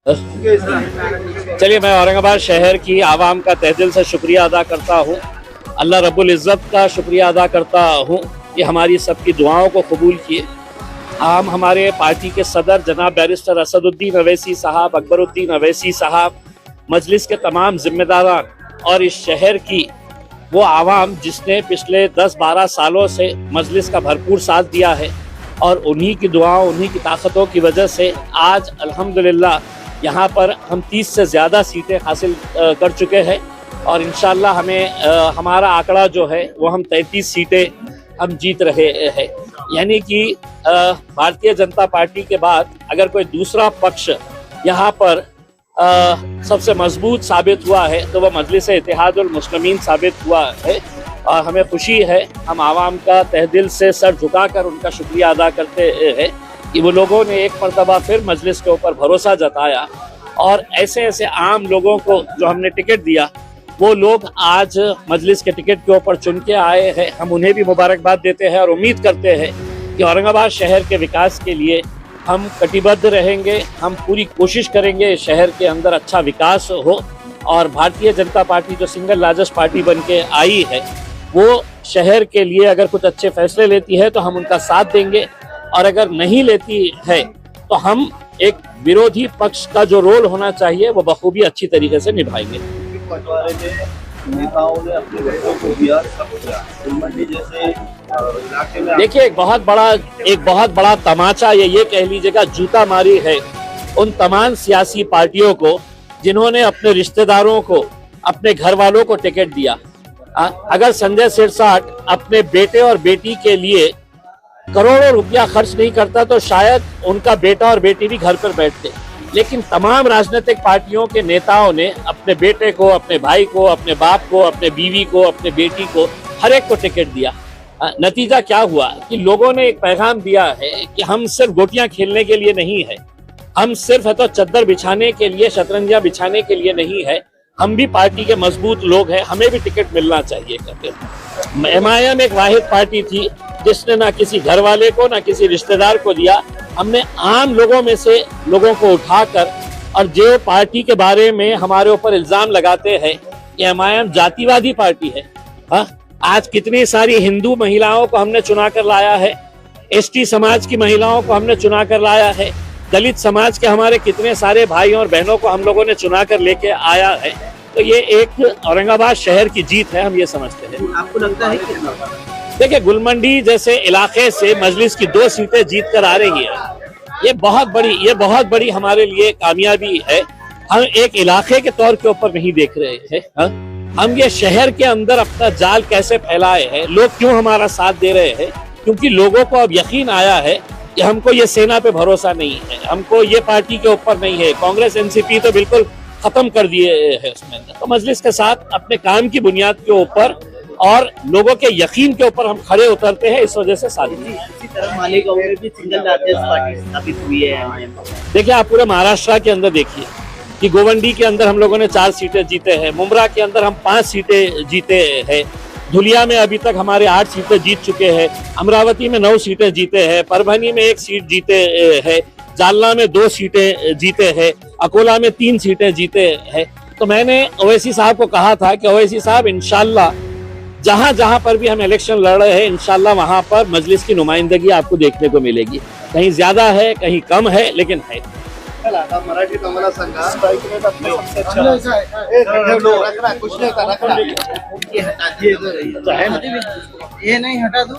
चलिए, मैं औरंगाबाद शहर की आवाम का तहे दिल से शुक्रिया अदा करता हूँ। अल्लाह रब्बुल इज़्ज़त का शुक्रिया अदा करता हूँ कि हमारी सबकी दुआओं को कबूल किए। हम हमारे पार्टी के सदर जनाब बैरिस्टर असदुद्दीन अवैसी साहब, अकबरुद्दीन अवैसी साहब, मजलिस के तमाम जिम्मेदारान और इस शहर की वो आवाम जिसने पिछले 10-12 सालों से मजलिस का भरपूर साथ दिया है, और उन्हीं की दुआओं, उन्हीं की ताकतों की वजह से आज अल्हम्दुलिल्लाह यहाँ पर हम 30 से ज़्यादा सीटें हासिल कर चुके हैं। और इंशाअल्लाह हमें हमारा आंकड़ा जो है वो हम 33 सीटें हम जीत रहे हैं। यानी कि भारतीय जनता पार्टी के बाद अगर कोई दूसरा पक्ष यहाँ पर सबसे मजबूत साबित हुआ है तो वह मजलिस इत्तेहादुल मुस्लिमीन साबित हुआ है। और हमें खुशी है, हम आवाम का तहे दिल से सर झुकाकर उनका शुक्रिया अदा करते हैं कि वो लोगों ने एक मरतबा फिर मजलिस के ऊपर भरोसा जताया, और ऐसे ऐसे आम लोगों को जो हमने टिकट दिया वो लोग आज मजलिस के टिकट के ऊपर चुन के आए हैं। हम उन्हें भी मुबारकबाद देते हैं और उम्मीद करते हैं कि औरंगाबाद शहर के विकास के लिए हम कटिबद्ध रहेंगे। हम पूरी कोशिश करेंगे शहर के अंदर अच्छा विकास हो, और भारतीय जनता पार्टी जो सिंगल लार्जेस्ट पार्टी बन के आई है वो शहर के लिए अगर कुछ अच्छे फैसले लेती है तो हम उनका साथ देंगे, और अगर नहीं लेती है तो हम एक विरोधी पक्ष का जो रोल होना चाहिए वो बखूबी अच्छी तरीके से निभाएंगे। नेताओं ने अपने बच्चों को दिया, सब दिया। गुलमंडी जैसे इलाके में देखिए, एक बहुत बड़ा तमाचा ये कह लीजिएगा जूता मारी है उन तमाम सियासी पार्टियों को जिन्होंने अपने रिश्तेदारों को, अपने घर वालों को टिकट दिया। अगर संजय सिरसाट अपने बेटे और बेटी के लिए करोड़ों रुपया खर्च नहीं करता तो शायद उनका बेटा और बेटी भी घर पर बैठते। लेकिन तमाम राजनीतिक पार्टियों के नेताओं ने अपने बेटे को, अपने भाई को, अपने बाप को, अपने बीवी को, अपने बेटी को, हर एक को टिकट दिया। नतीजा क्या हुआ कि लोगों ने एक पैगाम दिया है कि हम सिर्फ गोटियां खेलने के लिए नहीं है, हम सिर्फ है तो चद्दर बिछाने के लिए, शतरंजियां बिछाने के लिए नहीं है, हम भी पार्टी के मजबूत लोग हैं, हमें भी टिकट मिलना चाहिए करके। MIM एक वाहिद पार्टी थी जिसने ना किसी घर वाले को ना किसी रिश्तेदार को दिया। हमने आम लोगों में से लोगों को उठाकर, और जो पार्टी के बारे में हमारे ऊपर इल्जाम लगाते हैं कि MIM जातिवादी पार्टी है, आज कितनी सारी हिंदू महिलाओं को हमने चुना कर लाया है, ST समाज की महिलाओं को हमने चुना कर लाया है, दलित समाज के हमारे कितने सारे भाई और बहनों को हम लोगों ने चुना कर लेके आया है। तो ये एक औरंगाबाद शहर की जीत है, हम ये समझते हैं। आपको लगता है कि देखिए, गुलमंडी जैसे इलाके से मजलिस की 2 सीटें जीत कर आ रही है, ये बहुत बड़ी हमारे लिए कामयाबी है। हम एक इलाके के तौर के ऊपर नहीं देख रहे हैं, हम ये शहर के अंदर अपना जाल कैसे फैलाए हैं, लोग क्यों हमारा साथ दे रहे हैं, क्योंकि लोगों को अब यकीन आया है कि हमको ये सेना पे भरोसा नहीं है, हमको ये पार्टी के ऊपर नहीं है। कांग्रेस NCP तो बिल्कुल खत्म कर दिए है उसमें। तो मजलिस के साथ अपने काम की बुनियाद के ऊपर और लोगों के यकीन के ऊपर हम खड़े उतरते हैं, इस वजह से साथ दी। इसी तरह मालेगांव में भी सिंगल लार्जेस्ट पार्टी स्थापित हुई है। देखिए, आप पूरे महाराष्ट्र के अंदर देखिए कि गोवंडी के अंदर हम लोगों ने 4 सीटें जीते हैं, मुमरा के अंदर हम 5 सीटें जीते हैं, धुलिया में अभी तक हमारे 8 सीटें जीत चुके हैं, अमरावती में 9 सीटें जीते हैं, परभनी में 1 सीट जीते हैं, जालना में 2 सीटें जीते हैं, अकोला में 3 सीटें जीते हैं। तो मैंने ओवैसी साहब को कहा था कि ओवैसी साहब, इंशाल्लाह जहां जहां पर भी हम इलेक्शन लड़ रहे हैं, इंशाल्लाह वहां पर मजलिस की नुमाइंदगी आपको देखने को मिलेगी। कहीं ज्यादा है, कहीं कम है, लेकिन है। मराठी कमला संघा ये नहीं हटा दो।